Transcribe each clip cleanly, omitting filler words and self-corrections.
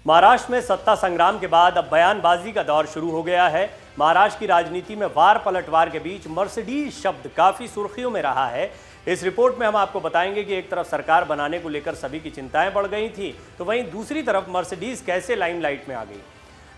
महाराष्ट्र में सत्ता संग्राम के बाद अब बयानबाजी का दौर शुरू हो गया है। महाराष्ट्र की राजनीति में वार पलटवार के बीच मर्सिडीज शब्द काफी सुर्खियों में रहा है। इस रिपोर्ट में हम आपको बताएंगे कि एक तरफ सरकार बनाने को लेकर सभी की चिंताएं बढ़ गई थी, तो वहीं दूसरी तरफ मर्सिडीज कैसे लाइमलाइट में आ गई।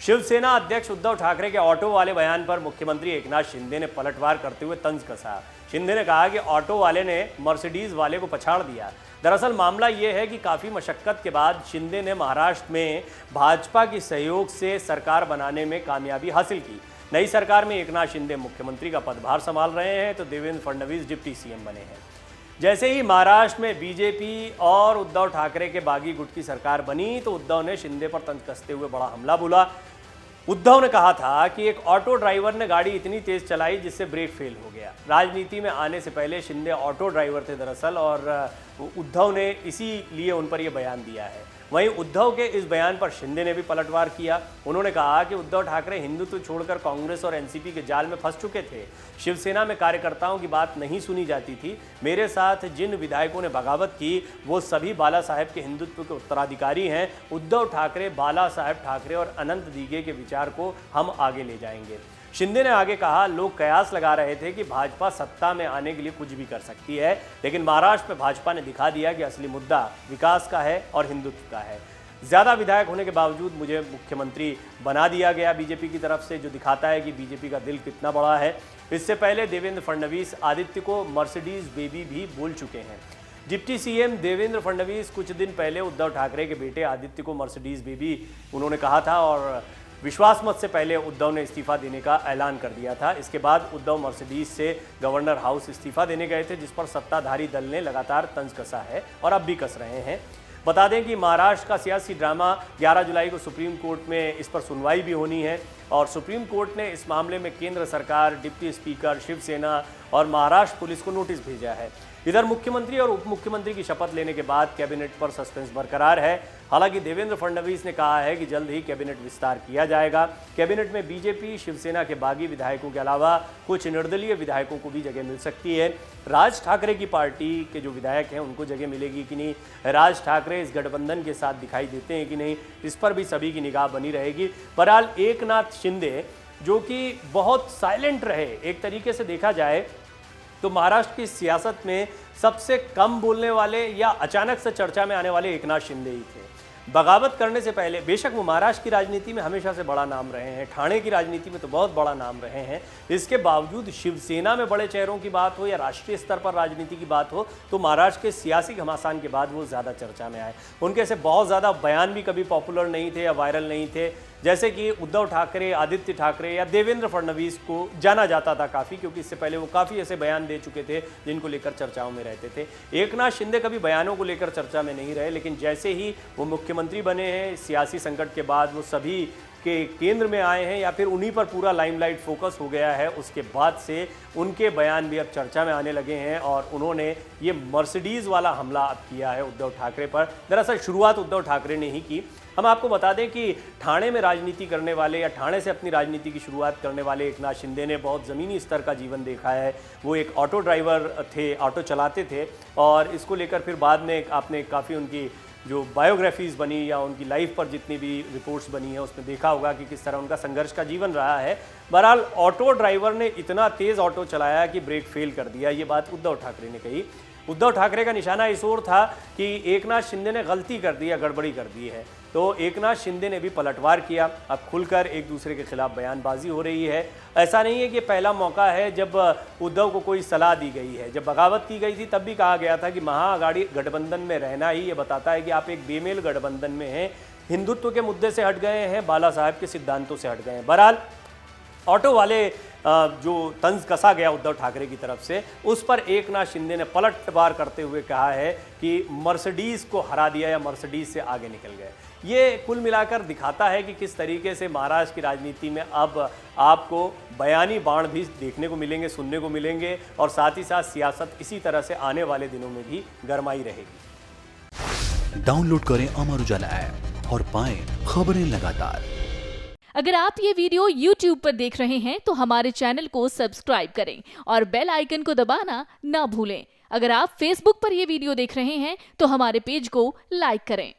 शिवसेना अध्यक्ष उद्धव ठाकरे के ऑटो वाले बयान पर मुख्यमंत्री एकनाथ शिंदे ने पलटवार करते हुए तंज कसा। शिंदे ने कहा कि ऑटो वाले ने मर्सिडीज वाले को पछाड़ दिया। दरअसल मामला ये है कि काफ़ी मशक्कत के बाद शिंदे ने महाराष्ट्र में भाजपा की सहयोग से सरकार बनाने में कामयाबी हासिल की। नई सरकार में एकनाथ शिंदे मुख्यमंत्री का पदभार संभाल रहे हैं, तो देवेंद्र फडणवीस डिप्टी सीएम बने हैं। जैसे ही महाराष्ट्र में बीजेपी और उद्धव ठाकरे के बागी गुट की सरकार बनी, तो उद्धव ने शिंदे पर तंज कसते हुए बड़ा हमला बोला। उद्धव ने कहा था कि एक ऑटो ड्राइवर ने गाड़ी इतनी तेज चलाई जिससे ब्रेक फेल हो गया। राजनीति में आने से पहले शिंदे ऑटो ड्राइवर थे दरअसल, और उद्धव ने इसीलिए उन पर यह बयान दिया है। वहीं उद्धव के इस बयान पर शिंदे ने भी पलटवार किया। उन्होंने कहा कि उद्धव ठाकरे हिंदुत्व छोड़कर कांग्रेस और एनसीपी के जाल में फंस चुके थे। शिवसेना में कार्यकर्ताओं की बात नहीं सुनी जाती थी। मेरे साथ जिन विधायकों ने बगावत की वो सभी बाला साहेब के हिंदुत्व के उत्तराधिकारी हैं। उद्धव ठाकरे, बाला साहेब ठाकरे और अनंत दीघे के विचार को हम आगे ले जाएंगे। शिंदे ने आगे कहा, लोग कयास लगा रहे थे कि भाजपा सत्ता में आने के लिए कुछ भी कर सकती है, लेकिन महाराष्ट्र में भाजपा ने दिखा दिया कि असली मुद्दा विकास का है और हिंदुत्व का है। ज़्यादा विधायक होने के बावजूद मुझे मुख्यमंत्री बना दिया गया बीजेपी की तरफ से, जो दिखाता है कि बीजेपी का दिल कितना बड़ा है। इससे पहले देवेंद्र फडणवीस आदित्य को मर्सिडीज बेबी भी बोल चुके हैं। डिप्टी सीएम देवेंद्र फडणवीस कुछ दिन पहले उद्धव ठाकरे के बेटे आदित्य को मर्सिडीज बेबी उन्होंने कहा था, और विश्वास मत से पहले उद्धव ने इस्तीफा देने का ऐलान कर दिया था। इसके बाद उद्धव मर्सिडीज से गवर्नर हाउस इस्तीफा देने गए थे, जिस पर सत्ताधारी दल ने लगातार तंज कसा है और अब भी कस रहे हैं। बता दें कि महाराष्ट्र का सियासी ड्रामा 11 जुलाई को सुप्रीम कोर्ट में इस पर सुनवाई भी होनी है, और सुप्रीम कोर्ट ने इस मामले में केंद्र सरकार, डिप्टी स्पीकर, शिवसेना और महाराष्ट्र पुलिस को नोटिस भेजा है। इधर मुख्यमंत्री और उप मुख्यमंत्री की शपथ लेने के बाद कैबिनेट पर सस्पेंस बरकरार है। हालांकि देवेंद्र फडणवीस ने कहा है कि जल्द ही कैबिनेट विस्तार किया जाएगा। कैबिनेट में बीजेपी, शिवसेना के बागी विधायकों के अलावा कुछ निर्दलीय विधायकों को भी जगह मिल सकती है। राज ठाकरे की पार्टी के जो विधायक हैं उनको जगह मिलेगी कि नहीं, राज ठाकरे इस गठबंधन के साथ दिखाई देते हैं कि नहीं, इस पर भी सभी की निगाह बनी रहेगी। बहरहाल एकनाथ शिंदे जो कि बहुत साइलेंट रहे, एक तरीके से देखा जाए तो महाराष्ट्र की सियासत में सबसे कम बोलने वाले या अचानक से चर्चा में आने वाले एकनाथ शिंदे ही थे। बगावत करने से पहले बेशक वो महाराष्ट्र की राजनीति में हमेशा से बड़ा नाम रहे हैं, ठाणे की राजनीति में तो बहुत बड़ा नाम रहे हैं। इसके बावजूद शिवसेना में बड़े चेहरों की बात हो या राष्ट्रीय स्तर पर राजनीति की बात हो, तो महाराष्ट्र के सियासी घमासान के बाद वो ज़्यादा चर्चा में आए। उनके ऐसे बहुत ज़्यादा बयान भी कभी पॉपुलर नहीं थे या वायरल नहीं थे। जैसे कि उद्धव ठाकरे, आदित्य ठाकरे या देवेंद्र फडणवीस को जाना जाता था काफ़ी, क्योंकि इससे पहले वो काफ़ी ऐसे बयान दे चुके थे जिनको लेकर चर्चाओं में रहते थे। एकनाथ शिंदे कभी बयानों को लेकर चर्चा में नहीं रहे, लेकिन जैसे ही वो मुख्यमंत्री बने हैं, सियासी संकट के बाद वो सभी के केंद्र में आए हैं या फिर उन्हीं पर पूरा लाइमलाइट फोकस हो गया है, उसके बाद से उनके बयान भी अब चर्चा में आने लगे हैं। और उन्होंने ये मर्सिडीज़ वाला हमला अब किया है उद्धव ठाकरे पर। दरअसल शुरुआत उद्धव ठाकरे ने ही की। हम आपको बता दें कि ठाणे में राजनीति करने वाले या ठाणे से अपनी राजनीति की शुरुआत करने वाले एकनाथ शिंदे ने बहुत ज़मीनी स्तर का जीवन देखा है। वो एक ऑटो ड्राइवर थे, ऑटो चलाते थे, और इसको लेकर फिर बाद में आपने काफ़ी उनकी जो बायोग्राफीज़ बनी या उनकी लाइफ पर जितनी भी रिपोर्ट्स बनी है उसमें देखा होगा कि किस तरह उनका संघर्ष का जीवन रहा है। बहरहाल ऑटो ड्राइवर ने इतना तेज़ ऑटो चलाया कि ब्रेक फेल कर दिया, ये बात उद्धव ठाकरे ने कही। उद्धव ठाकरे का निशाना इस ओर था कि एकनाथ शिंदे ने गलती कर दी या गड़बड़ी कर दी है, तो एकनाथ शिंदे ने भी पलटवार किया। अब खुलकर एक दूसरे के खिलाफ बयानबाजी हो रही है। ऐसा नहीं है कि पहला मौका है जब उद्धव को कोई सलाह दी गई है। जब बगावत की गई थी तब भी कहा गया था कि महाअघाड़ी गठबंधन में रहना ही ये बताता है कि आप एक बेमेल गठबंधन में हैं, हिंदुत्व के मुद्दे से हट गए हैं, बाला साहब के सिद्धांतों से हट गए हैं। बहरहाल ऑटो वाले जो तंज कसा गया उद्धव ठाकरे की तरफ से, उस पर एकनाथ शिंदे ने पलटवार करते हुए कहा है कि मर्सिडीज़ को हरा दिया या मर्सिडीज़ से आगे निकल गए। ये कुल मिलाकर दिखाता है कि किस तरीके से महाराष्ट्र की राजनीति में अब आपको बयानी बाण भी देखने को मिलेंगे, सुनने को मिलेंगे, और साथ ही साथ सियासत इसी तरह से आने वाले दिनों में भी गरमाई रहेगी। डाउनलोड करें अमर उजाला ऐप और पाएं खबरें लगातार। अगर आप ये वीडियो YouTube पर देख रहे हैं तो हमारे चैनल को सब्सक्राइब करें और बेल आइकन को दबाना ना भूलें। अगर आप Facebook पर ये वीडियो देख रहे हैं तो हमारे पेज को लाइक करें।